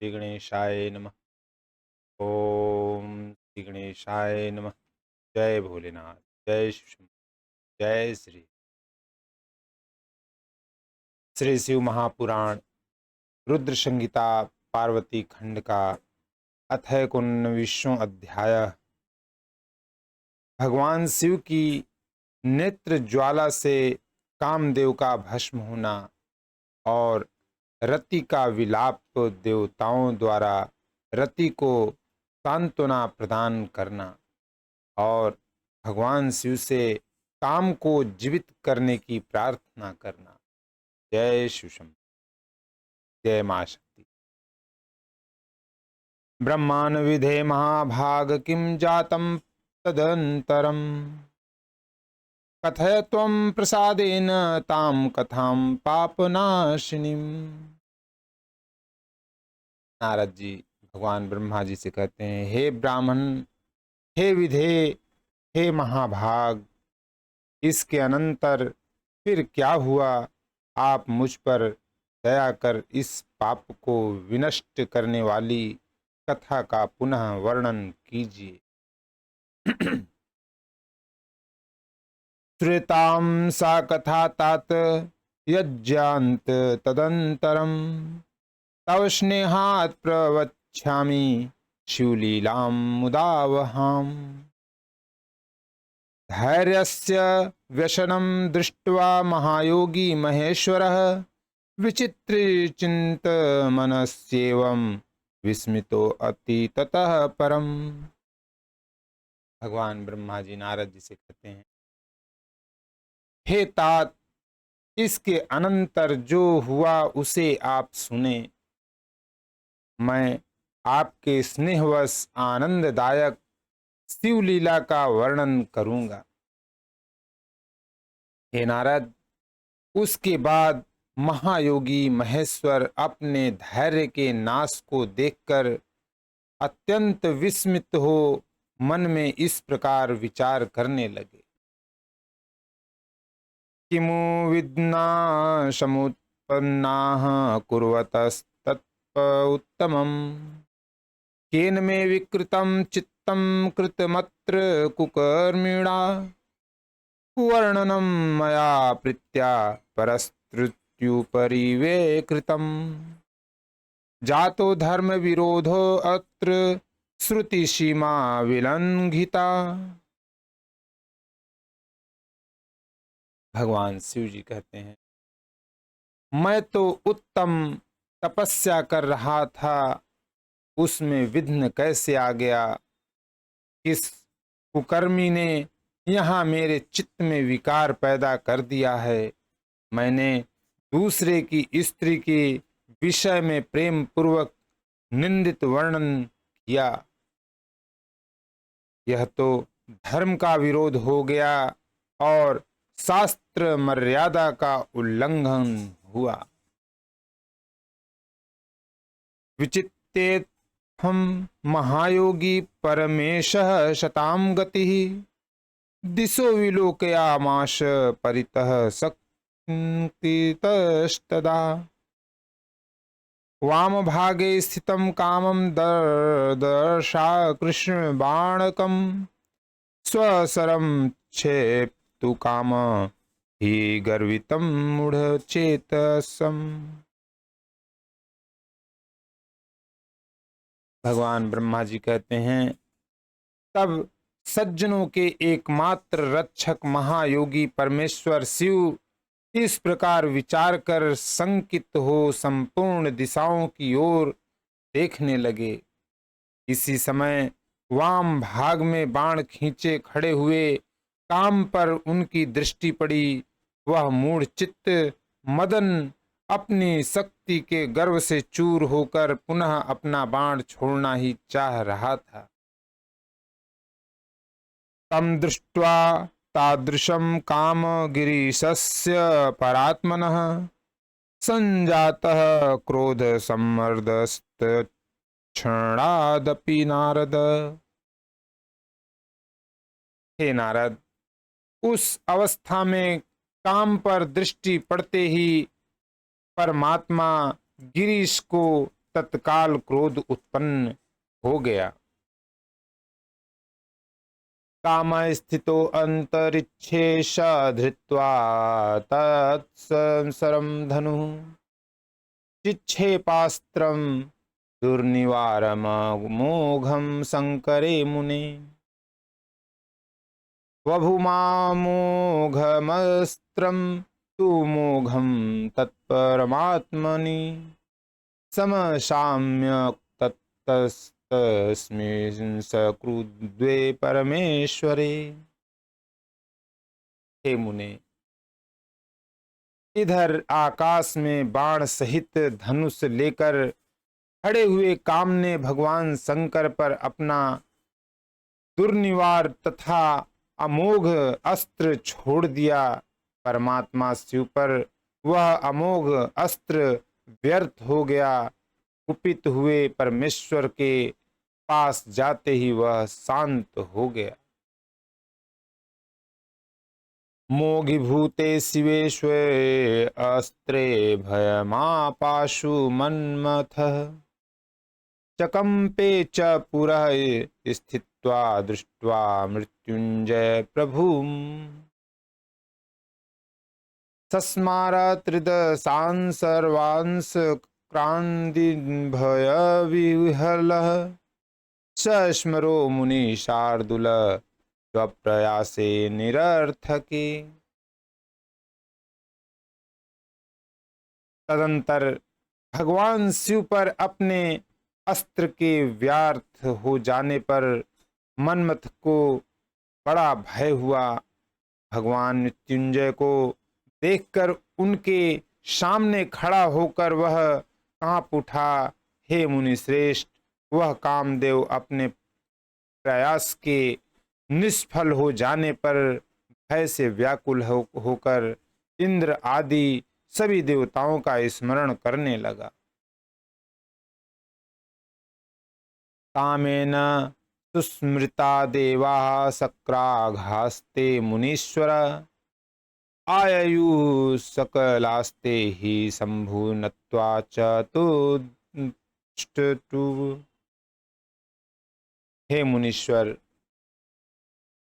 श्री गणेशाय नमः। ओम श्री गणेशाय नमः। जय भोलेनाथ, जय शिव, जय श्री शिव महापुराण रुद्र संहिता पार्वती खंड का अथय 19वां अध्याय। भगवान शिव की नेत्र ज्वाला से कामदेव का भस्म होना और रति का विलाप देवताओं द्वारा रति को सांत्वना प्रदान करना और भगवान शिव से काम को जीवित करने की प्रार्थना करना। जय शिव, जय मां शक्ति। ब्रह्मान् विधे महाभाग किं जातं तदंतरम कथय त्वं प्रसादेन तां कथां पापनाशिनीम। नारद जी भगवान ब्रह्मा जी से कहते हैं, हे ब्राह्मण, हे विधे, हे महाभाग, इसके अनंतर फिर क्या हुआ? आप मुझ पर दया कर इस पाप को विनष्ट करने वाली कथा का पुनः वर्णन कीजिए। श्रुतां सा कथा तात यज्ञान्त तदंतरम तव स्नेहात् प्रवक्ष्यामि शिवलीलां मुदावहाम्। धैर्यस्य व्यसनं दृष्ट्वा महायोगी महेश्वरः विचित्रचिन्तमनस्येवं विस्मितो अति ततः परम। भगवान ब्रह्मा जी नारद जी से कहते हैं, हे तात, इसके अनंतर जो हुआ उसे आप सुने। मैं आपके स्नेहवश आनंददायक शिवलीला का वर्णन करूंगा। हे नारद, उसके बाद महायोगी महेश्वर अपने धैर्य के नाश को देखकर अत्यंत विस्मित हो मन में इस प्रकार विचार करने लगे। किमु विद्नाशमुत्पन्नाः कुर्वतस्तत्प उत्तमम् केन मे विकृतं चित्तं कृतमत्र कुकर्मिणा वर्णनं मया प्रीत्या परस्तृत्युपरि वे कृतम् जातो धर्म विरोधो अत्र श्रुति सीमा विलंघिता। भगवान शिव जी कहते हैं, मैं तो उत्तम तपस्या कर रहा था, उसमें विघ्न कैसे आ गया? किस कुकर्मी ने यहाँ मेरे चित्त में विकार पैदा कर दिया है? मैंने दूसरे की स्त्री के विषय में प्रेम पूर्वक निंदित वर्णन किया। यह तो धर्म का विरोध हो गया और शास्त्र मर्यादा का उल्लंघन हुआ। विचित्ते हम महायोगी परमेशः शताम गति दिशो विलोकयामाश परितः शक्तितस्तदा वाम भागे स्थितं कामं दर्शा कृष्ण बाणकं स्वसरं क्षेप्तु काम ही गर्वितं मूढ़चेतसम्। भगवान ब्रह्मा जी कहते हैं, तब सज्जनों के एकमात्र रक्षक महायोगी परमेश्वर शिव इस प्रकार विचार कर संकित हो संपूर्ण दिशाओं की ओर देखने लगे। इसी समय वाम भाग में बाण खींचे खड़े हुए काम पर उनकी दृष्टि पड़ी। वह मूढ़ चित्त मदन अपनी शक्ति के गर्व से चूर होकर पुनः अपना बाण छोड़ना ही चाह रहा था। तम दृष्ट्वा तादृशं काम गिरीशस्य परात्मनः संजातः क्रोध सम्मर्दस्त क्षणादपि नारद। हे नारद, उस अवस्था में काम पर दृष्टि पड़ते ही परमात्मा गिरीश को तत्काल क्रोध उत्पन्न हो गया। काम स्थितो अंतरिक्षे धृत्वा तत्संसरम धनु चिक्षेपास्त्रम दुर्निवारमोघम शंकरे मुने वभुमामोघमस्त्रम तु मोघम तत्परमात्मनि समशाम्य तत्तस्मिन् सकृद्वे परमेश्वरे। हे मुने, इधर आकाश में बाण सहित धनुष लेकर खड़े हुए काम ने भगवान शंकर पर अपना दुर्निवार तथा अमोघ अस्त्र छोड़ दिया। परमात्मा शिव पर वह अमोघ अस्त्र व्यर्थ हो गया। कुपित हुए परमेश्वर के पास जाते ही वह शांत हो गया। मोघीभूते शिवेश्वे अस्त्रे भयमापाशु मन्मथः चकंपे च पुरः स्थित्वा दृष्ट्वा मृत्युंजय प्रभुम् सस्मारत्रिदशान् सर्वांस क्रान्तिभय विह्वलः सस्मरो मुनि शार्दूल स्वप्रयासे निरर्थके। तदंतर भगवान शिव पर अपने अस्त्र के व्यर्थ हो जाने पर मन्मथ को बड़ा भय हुआ। भगवान मृत्युंजय को देखकर उनके सामने खड़ा होकर वह कांप उठा। हे मुनि श्रेष्ठ, वह कामदेव अपने प्रयास के निष्फल हो जाने पर भय से व्याकुल होकर इंद्र आदि सभी देवताओं का स्मरण करने लगा। कामेन सुस्मृता देवाः शक्राघास्ते मुनीश्वर आययु सकलास्ते ही शंभु नत्वा चतुष्टु। हे मुनीश्वर,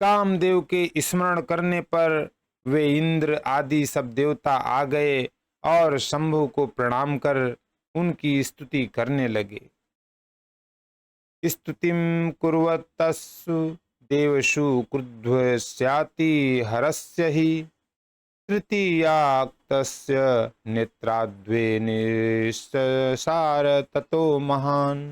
कामदेव के स्मरण करने पर वे इंद्र आदि सब देवता आ गए और शंभु को प्रणाम कर उनकी स्तुति करने लगे। स्तुतिम कुर्वतस्सु देवषु क्रुद्धस्याति हरस्य हि तृतीयाक्तस्य नेत्राद्वे निस्सार ततो महान्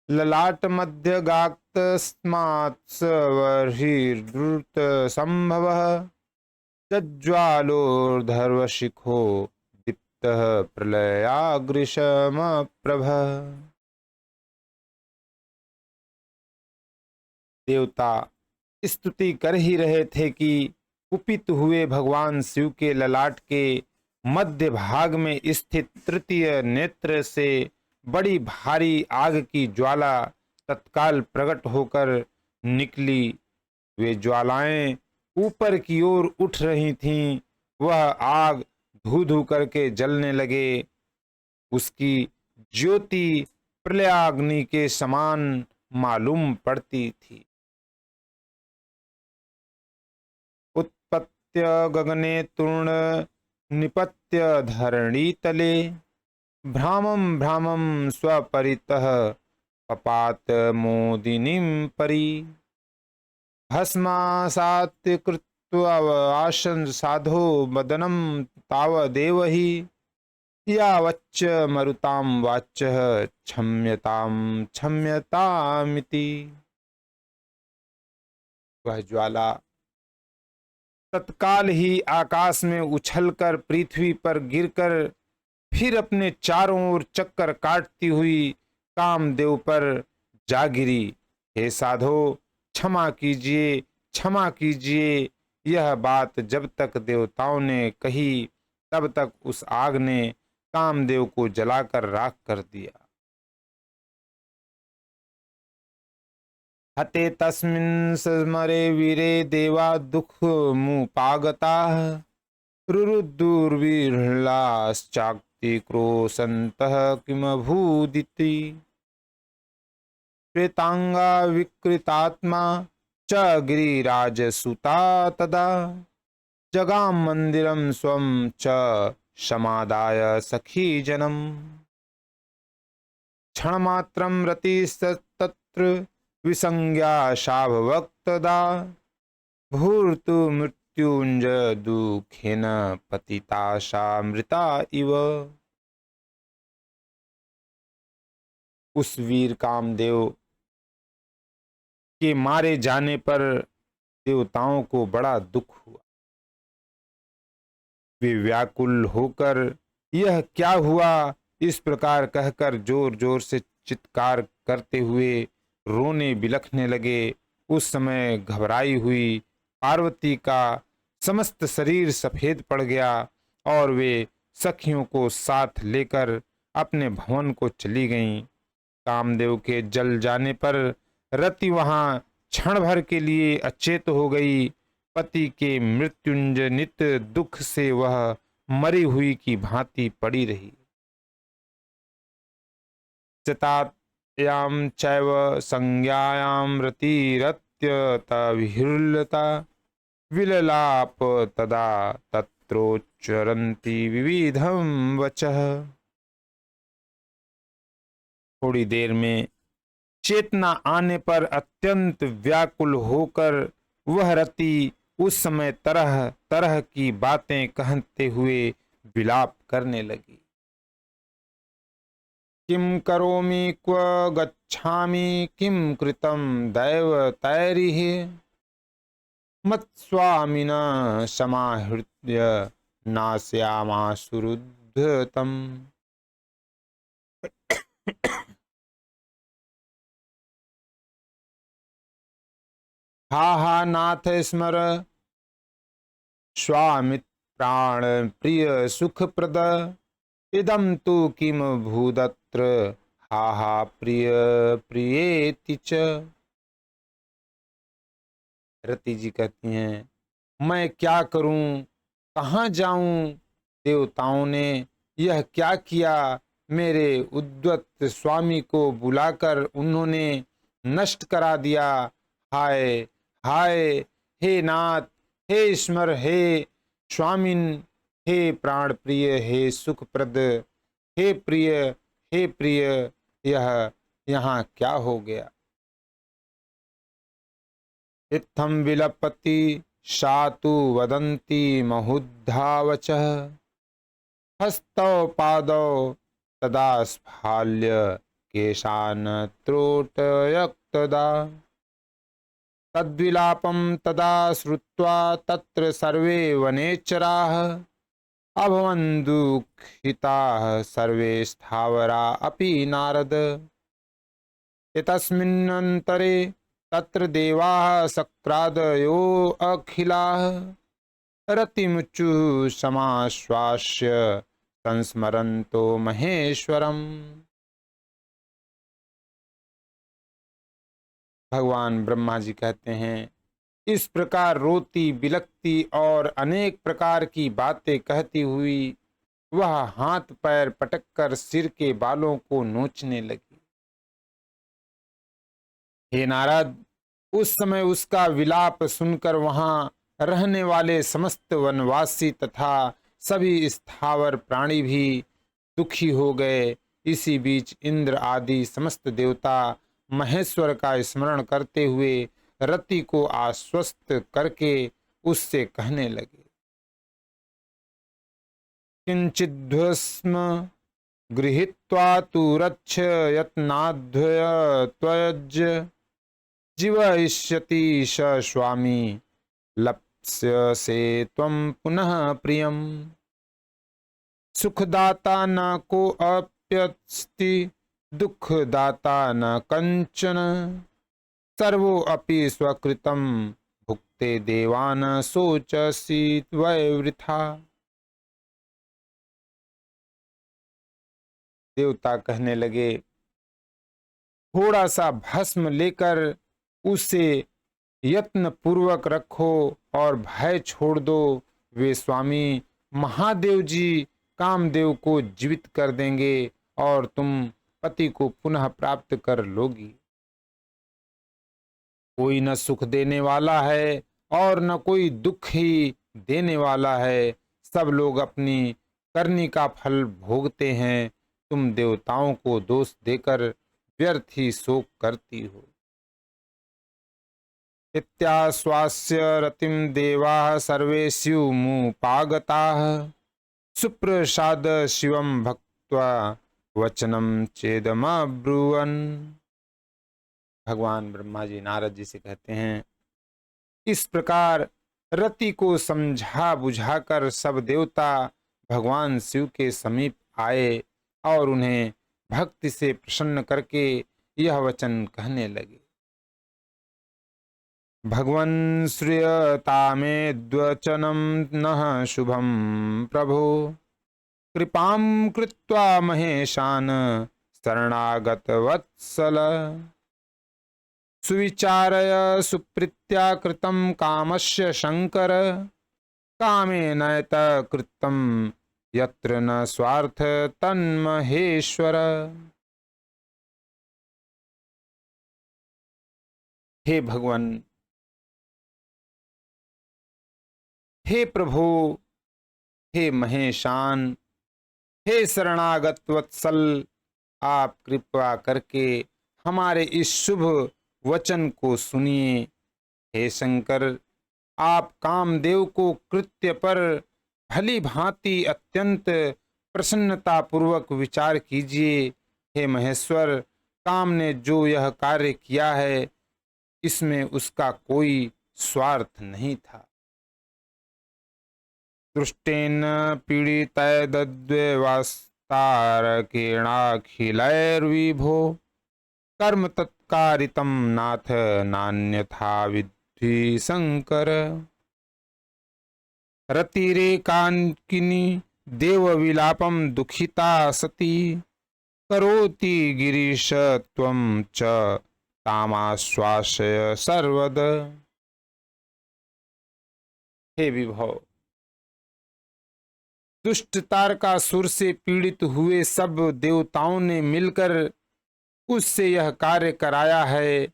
ललाट मध्य गाक्तस्मात्सवर्हिर्द्रुत संभवः जज्ज्वालोर्धर्वशिखो दीप्तः प्रलयाग्निशमप्रभः। देवता स्तुति कर ही रहे थे कि कुपित हुए भगवान शिव के ललाट के मध्य भाग में स्थित तृतीय नेत्र से बड़ी भारी आग की ज्वाला तत्काल प्रकट होकर निकली। वे ज्वालाएं ऊपर की ओर उठ रही थीं। वह आग धू धू करके जलने लगे। उसकी ज्योति प्रलयाग्नि के समान मालूम पड़ती थी। उत्पत्य गगने तूर्ण निपत्य धरणी तले भ्रामं भ्रामं स्वपरितः पपात मोदिनीं परि भस्मासात् कृत्वा आसन साधो मदनं तावदेव हि यावच्च मरुतां वाच्यः क्षम्यतां क्षम्यतामिति। वह ज्वाला तत्काल ही आकाश में उछलकर पृथ्वी पर गिरकर फिर अपने चारों ओर चक्कर काटती हुई कामदेव पर जा गिरी। हे साधो, क्षमा कीजिए, क्षमा कीजिए। यह बात जब तक देवताओं ने कही तब तक उस आग ने कामदेव को जलाकर राख कर दिया। हते तस्मिन् स्मरे वीरे देवा दुःखमुपागताः रुरुदुर्विह्वलाश्चाक्ति इति क्रोशन्तः किमभूदिति। प्रेतांगा विकृतात्मा च गिरिराजसुता तदा जगाम मंदिरम स्वं च समादाय सखी जनम। क्षणमात्रं रतिस्तत्र विसंज्ञा शाभवक्तदा भूर्तु मृत्युंज दुखेन पतिताशा मृता इव। उस वीर कामदेव के मारे जाने पर देवताओं को बड़ा दुख हुआ। वे व्याकुल होकर यह क्या हुआ इस प्रकार कहकर जोर जोर से चित्कार करते हुए रोने बिलखने लगे। उस समय घबराई हुई पार्वती का समस्त शरीर सफेद पड़ गया और वे सखियों को साथ लेकर अपने भवन को चली गईं। कामदेव के जल जाने पर रति वहां क्षण भर के लिए अचेत हो गई। पति के मृत्युंजनित दुख से वह मरी हुई की भांति पड़ी रही। चतायाम चैव संज्ञायाम रतिरत्यतविह्वलता विललाप तदा तत्रोच्चरन्ति विविधं वचः। थोड़ी देर में चेतना आने पर अत्यंत व्याकुल होकर वह रति उस समय तरह तरह की बातें कहते हुए विलाप करने लगी। किम करोमि क्व गच्छामि किम कृतं दैवतैरिः मत्स्वामिनः समाहृत्य नास्यामासुरुद्धतम्। हा हा नाथ स्मर स्वामित् प्राण प्रिय सुखप्रद इदं तु किम भूदत्र हा हा प्रिय प्रियेति च। रति जी कहती हैं, मैं क्या करूं, कहाँ जाऊं? देवताओं ने यह क्या किया? मेरे उद्वत स्वामी को बुलाकर उन्होंने नष्ट करा दिया। हाय हाय, हे नाथ, हे ईश्वर, हे स्वामिन, हे प्राण प्रिय, हे सुखप्रद, हे प्रिय, हे प्रिय, यह यहाँ क्या हो गया? इत्थं विलपति शातु वदन्ति महुद्धावचः हस्तौ पादौ तदा स्फाल्य केशान त्रोटयक्तदा। तद्विलापं तदा श्रुत्वा तत्र सर्वे वनेचराः अभवन् दुःखिताः सर्वे स्थावरा अपि नारद। एतस्मिन्नन्तरे तत्र देवाः सक्रादयो अखिलाः रतिमुचुः समाश्वास्य संस्मरन्तो महेश्वरम्। भगवान ब्रह्मा जी कहते हैं, इस प्रकार रोती बिलखती और अनेक प्रकार की बातें कहती हुई वह हाथ पैर पटककर सिर के बालों को नोचने लगी। हे नारद, उस समय उसका विलाप सुनकर वहां रहने वाले समस्त वनवासी तथा सभी स्थावर प्राणी भी दुखी हो गए। इसी बीच इंद्र आदि समस्त देवता महेश्वर का स्मरण करते हुए रति को आश्वस्त करके उससे कहने लगे, किंचिद्भस्म गृहीत्वा तु रक्ष यत्नाद्वय त्वज जीवयिष्यति स स्वामी लप्स्यसे त्वं पुनः प्रियम। सुखदाता न को अप्यस्ति दुखदाता न कंचन सर्वो अपि स्वकृतं भुक्ते देवान सोचसि वै वृथा। देवता कहने लगे, थोड़ा सा भस्म लेकर उसे यत्न पूर्वक रखो और भय छोड़ दो। वे स्वामी महादेव जी कामदेव को जीवित कर देंगे और तुम पति को पुनः प्राप्त कर लोगी। कोई न सुख देने वाला है और न कोई दुख ही देने वाला है, सब लोग अपनी करनी का फल भोगते हैं। तुम देवताओं को दोष देकर व्यर्थ ही शोक करती हो। इत्याश्वास्य रतिम देवाः सर्वे स्युमुपागताः सुप्रसाद शिवं भक्त्वा वचनम चेदमब्रुवन्। भगवान ब्रह्मा जी नारद जी से कहते हैं, इस प्रकार रति को समझा बुझाकर सब देवता भगवान शिव के समीप आए और उन्हें भक्ति से प्रसन्न करके यह वचन कहने लगे। भगवन् श्रियतामेद्वचनं नः शुभं प्रभो कृपां कृत्वा महेशान शरणागत वत्सल सुविचारय सुप्रीत्या कृतं कामस्य शंकर कामे नयत कृतं यत्र न स्वार्थ तन्महेश्वर। हे भगवान, हे प्रभु, हे महेशान, हे शरणागत वत्सल, आप कृपा करके हमारे इस शुभ वचन को सुनिए। हे शंकर, आप कामदेव को कृत्य पर भली भांति अत्यंत प्रसन्नता पूर्वक विचार कीजिए। हे महेश्वर, काम ने जो यह कार्य किया है इसमें उसका कोई स्वार्थ नहीं था। दृष्टेन पीड़ितैर्दद्व्यवस्तारकेणाखिलैर्विभो कर्म तत्कारितं नाथ नान्यथा विद्धि शंकर। रतिरेकांकिनी देवविलापं दुखिता सती करोति गिरीश त्वं च तामाश्वासय सर्वद। हे विभव, दुष्ट तारकासुर से पीड़ित हुए सब देवताओं ने मिलकर उससे यह कार्य कराया है।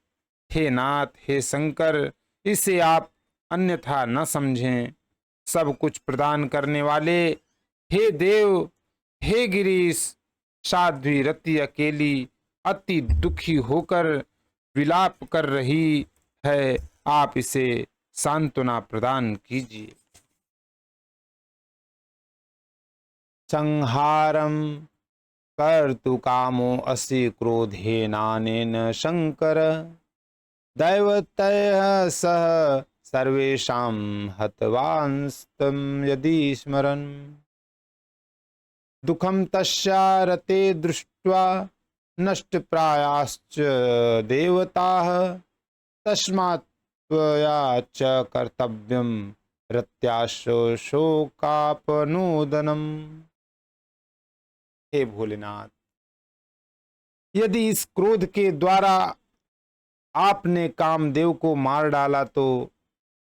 हे नाथ, हे शंकर, इसे आप अन्यथा न समझें। सब कुछ प्रदान करने वाले हे देव, हे गिरीश, साध्वी रति अकेली अति दुखी होकर विलाप कर रही है, आप इसे सांत्वना प्रदान कीजिए। संहारम कर्तु कामो असि क्रोधेनानेन शंकर दैवतैः सह सर्वेषां हतवांस्तं यदि स्मरन् दुखम तस्या रते दृष्ट्वा नष्टप्रायाश्च देवताः तस्मात् त्वया च कर्तव्यं रत्याशो शोकापनोदनम्। हे भोलेनाथ, यदि इस क्रोध के द्वारा आपने कामदेव को मार डाला तो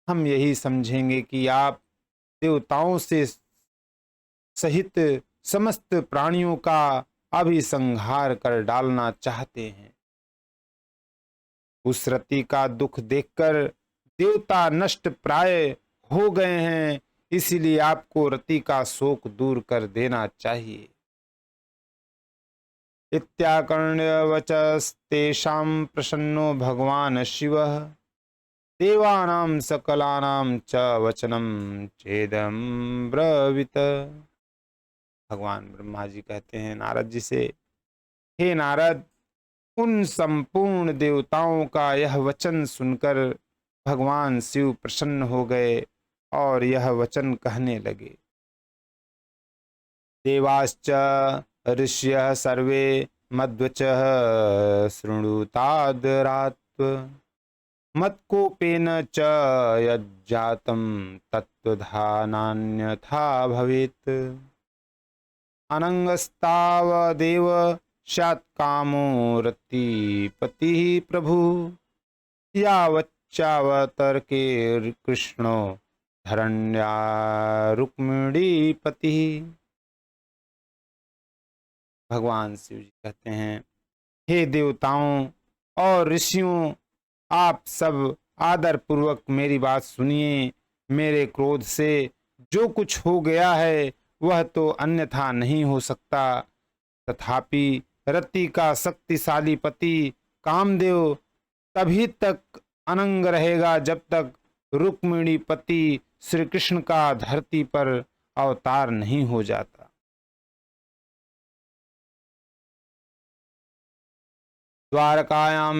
हम यही समझेंगे कि आप देवताओं से सहित समस्त प्राणियों का अभिसंहार कर डालना चाहते हैं। उस रति का दुख देखकर देवता नष्ट प्राय हो गए हैं, इसीलिए आपको रति का शोक दूर कर देना चाहिए। इत्याकर्ण्य वचस्तेषां प्रसन्नो भगवान शिवः देवानां सकलानां च वचनं चेदं ब्रवीत। भगवान ब्रह्मा जी कहते हैं नारद जी से, हे नारद, उन संपूर्ण देवताओं का यह वचन सुनकर भगवान शिव प्रसन्न हो गए और यह वचन कहने लगे। देवाश्च ऋष्यः सर्वे मद्वचः शृणुतादरात्व मत्कोपेन च यज्जातं तत्त्वधानान्यथा भवेत् अनंगस्तावदेव स्यात् कामो रतिपतिः प्रभु यावच्चावतर्के कृष्णो धरण्या रुक्मिणीपतिः। भगवान शिव जी कहते हैं, हे देवताओं और ऋषियों, आप सब आदर पूर्वक मेरी बात सुनिए। मेरे क्रोध से जो कुछ हो गया है वह तो अन्यथा नहीं हो सकता, तथापि रति का शक्तिशाली पति कामदेव तभी तक अनंग रहेगा जब तक रुक्मिणी पति श्री कृष्ण का धरती पर अवतार नहीं हो जाता। द्वारकायां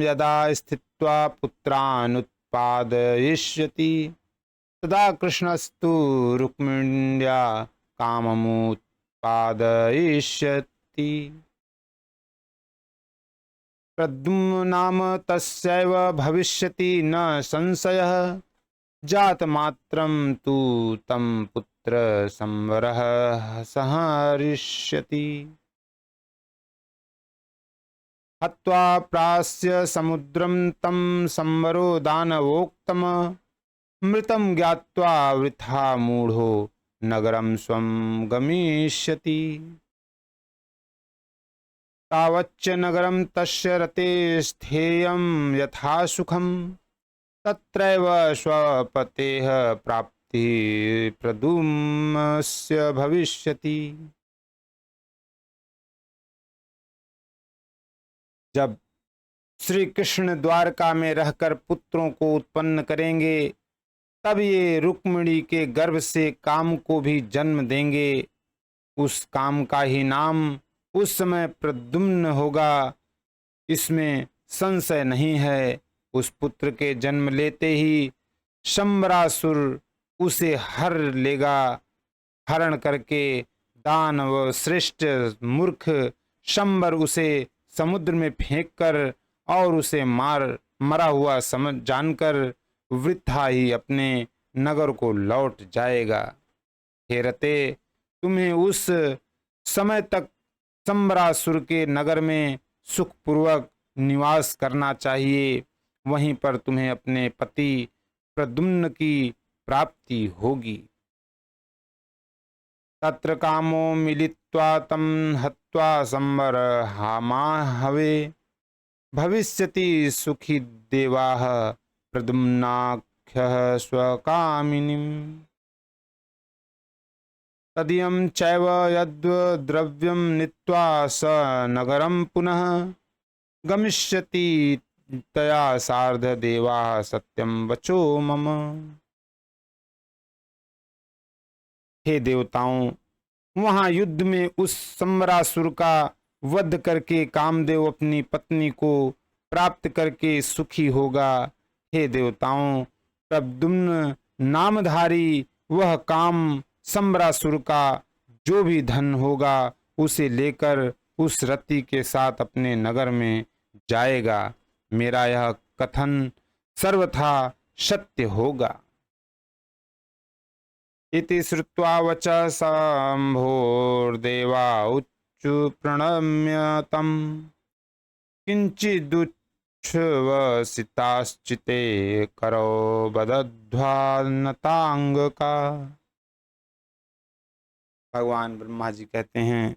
यदा स्थित्वा पुत्रान् उत्पादयिष्यति तदा कृष्णस्तु रुक्मिण्या काममुत्पादयिष्यति। प्रद्युम्न नाम तस्यैव भविष्यति न संशयः, जातमात्रं तु तं पुत्र संवरः संहरिष्यति। हत्वा प्रास्य समुद्रं तं संवरो दानवोक्तम, मृतं ज्ञात्वा वृथा मूढ़ो नगरं स्वं गमिष्यति। तावच्च नगरं तस्य रते स्थेयं यथा सुखं, तत्रैव स्वपतेः प्राप्ति प्रद्युम्नस्य भविष्यति। जब श्री कृष्ण द्वारका में रहकर पुत्रों को उत्पन्न करेंगे तब ये रुक्मिणी के गर्भ से काम को भी जन्म देंगे। उस काम का ही नाम उस समय प्रद्युम्न होगा, इसमें संशय नहीं है। उस पुत्र के जन्म लेते ही शंबरासुर उसे हर लेगा। हरण करके दानव श्रेष्ठ मूर्ख शंबर उसे समुद्र में फेंककर और उसे मरा हुआ समझ जानकर वृथा ही अपने नगर को लौट जाएगा। हे रते, तुम्हें उस समय तक शंबरासुर के नगर में सुखपूर्वक निवास करना चाहिए, वहीं पर तुम्हें अपने पति प्रद्युम्न की प्राप्ति होगी। तत्र कामो मिलित्वा तं हत्वा संवर हामाहवे, भविष्यति सुखी देवाः प्रद्युम्नाख्यः स्वकामिनीम्। तदीयं चैव यद्द्रव्यं नीत्वा स नगरं पुनः, गमिष्यति तया सार्ध देवाः सत्यं वचो मम। हे देवताओं, वहां युद्ध में उस शंबरासुर का वध करके कामदेव अपनी पत्नी को प्राप्त करके सुखी होगा। हे देवताओं, प्रद्युम्न नामधारी वह काम शंबरासुर का जो भी धन होगा उसे लेकर उस रति के साथ अपने नगर में जाएगा। मेरा यह कथन सर्वथा सत्य होगा। इति श्रुत्वा वच शंभोर्देवा उच्चु प्रणम्य तं, किंचिदुच्छ्वसिताश्चिते करो बदध्वा नतांगका। भगवान ब्रह्मा जी कहते हैं,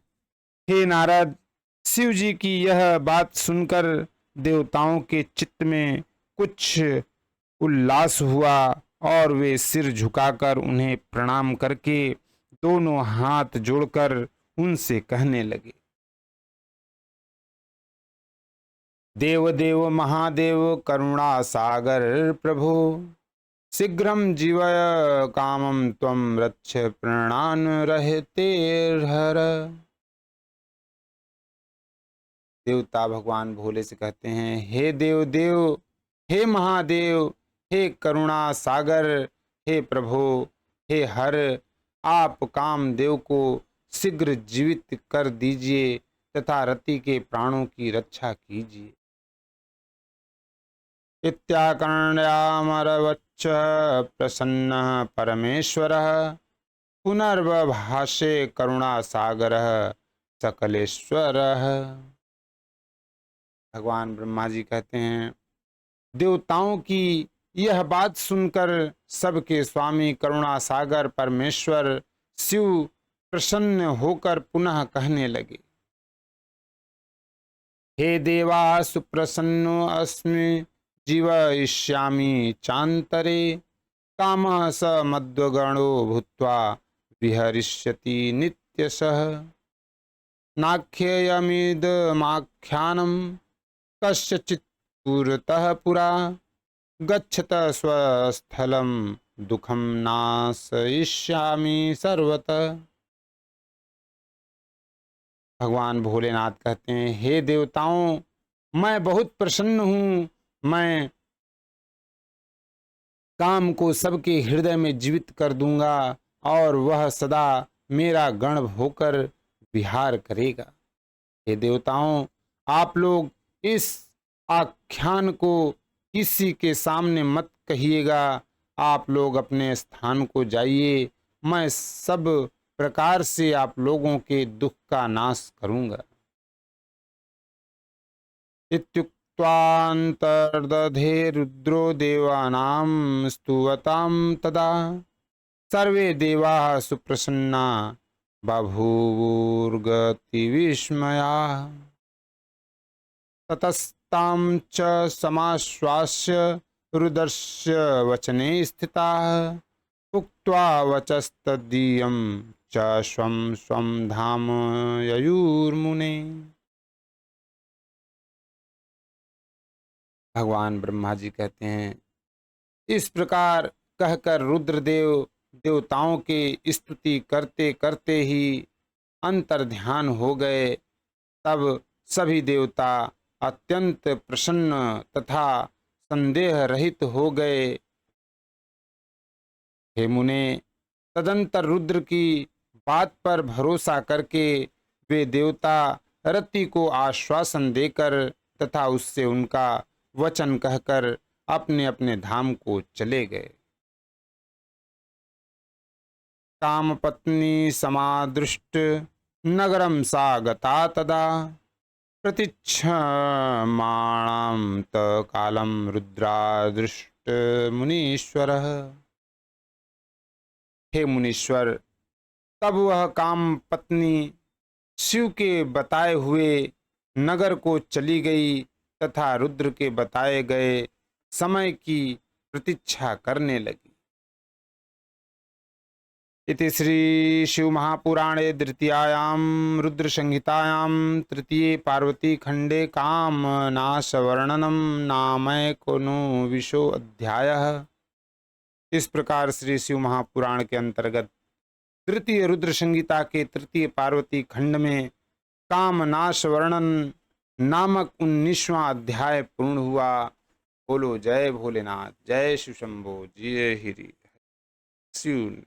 हे नारद, शिव जी की यह बात सुनकर देवताओं के चित्त में कुछ उल्लास हुआ और वे सिर झुकाकर उन्हें प्रणाम करके दोनों हाथ जोड़कर उनसे कहने लगे, देव देव महादेव करुणा सागर प्रभु, शीघ्रं जीवय कामं त्वं रक्ष प्राणान् रहतेर्हर। देवता भगवान भोले से कहते हैं, हे देव देव, हे महादेव, हे करुणा सागर, हे प्रभु, हे हर, आप कामदेव को शीघ्र जीवित कर दीजिए तथा रति के प्राणों की रक्षा कीजिए। इत्याकर्ण्यामरवच्च प्रसन्नः परमेश्वरः, पुनर्वभाषे करुणा सागरः सकलेश्वरः। भगवान ब्रह्मा जी कहते हैं, देवताओं की यह बात सुनकर सबके स्वामी करुणा सागर परमेश्वर शिव प्रसन्न होकर पुनः कहने लगे, हे देवा सुप्रसन्नो अस्मि जीवयिष्यामि चान्तरे कामः स मद्वगणो भूत्वा विहरिष्यति नित्यशः नाख्येयमिदमाख्यानं कस्यचित् पुरतः पुरा गच्छत स्वस्थलं दुखम नाशयिष्यामि सर्वतः। भगवान भोलेनाथ कहते हैं, हे देवताओं, मैं बहुत प्रसन्न हूँ। मैं काम को सबके हृदय में जीवित कर दूंगा और वह सदा मेरा गण होकर विहार करेगा। हे देवताओं, आप लोग इस आख्यान को किसी के सामने मत कहिएगा। आप लोग अपने स्थान को जाइए। मैं सब प्रकार से आप लोगों के दुख का नाश करूंगा। इत्युक्त्वान्तर्दधे रुद्रो देवानां स्तुवतां तदा सर्वे देवाः सुप्रसन्ना बभूवुर्गतिविस्मयाः। ततस्तां च समाश्वास्य रुद्रस्य वचने स्थिताः उक्त्वा वचस्तदीयं च स्वं स्वं धाम ययुर्मुने। भगवान ब्रह्मा जी कहते हैं, इस प्रकार कहकर रुद्रदेव देवताओं के स्तुति करते करते ही अंतर्ध्यान हो गए। तब सभी देवता अत्यंत प्रसन्न तथा संदेह रहित हो गए। हे मुने, तदंतर रुद्र की बात पर भरोसा करके वे देवता रति को आश्वासन देकर तथा उससे उनका वचन कहकर अपने अपने धाम को चले गए। काम पत्नी समादृष्ट नगरम सा गता तदा प्रतीक्षमाणां त कालम रुद्रादृष्ट मुनीश्वरः। हे मुनीश्वर, तब वह काम पत्नी शिव के बताए हुए नगर को चली गई तथा रुद्र के बताए गए समय की प्रतीक्षा करने लगी। इति श्री शिव महापुराणे द्वितीयायां रुद्र संहितायां तृतीये पार्वती खंडे काम नाश वर्णनम नामैकोनविंशो अध्यायः। इस प्रकार श्री शिव महापुराण के अंतर्गत तृतीय रुद्र संहिता के तृतीय पार्वती खंड में काम नाश वर्णन नामक 19वां अध्याय पूर्ण हुआ। बोलो जय भोलेनाथ, जय शिव शंभो, जय हिरि शिव।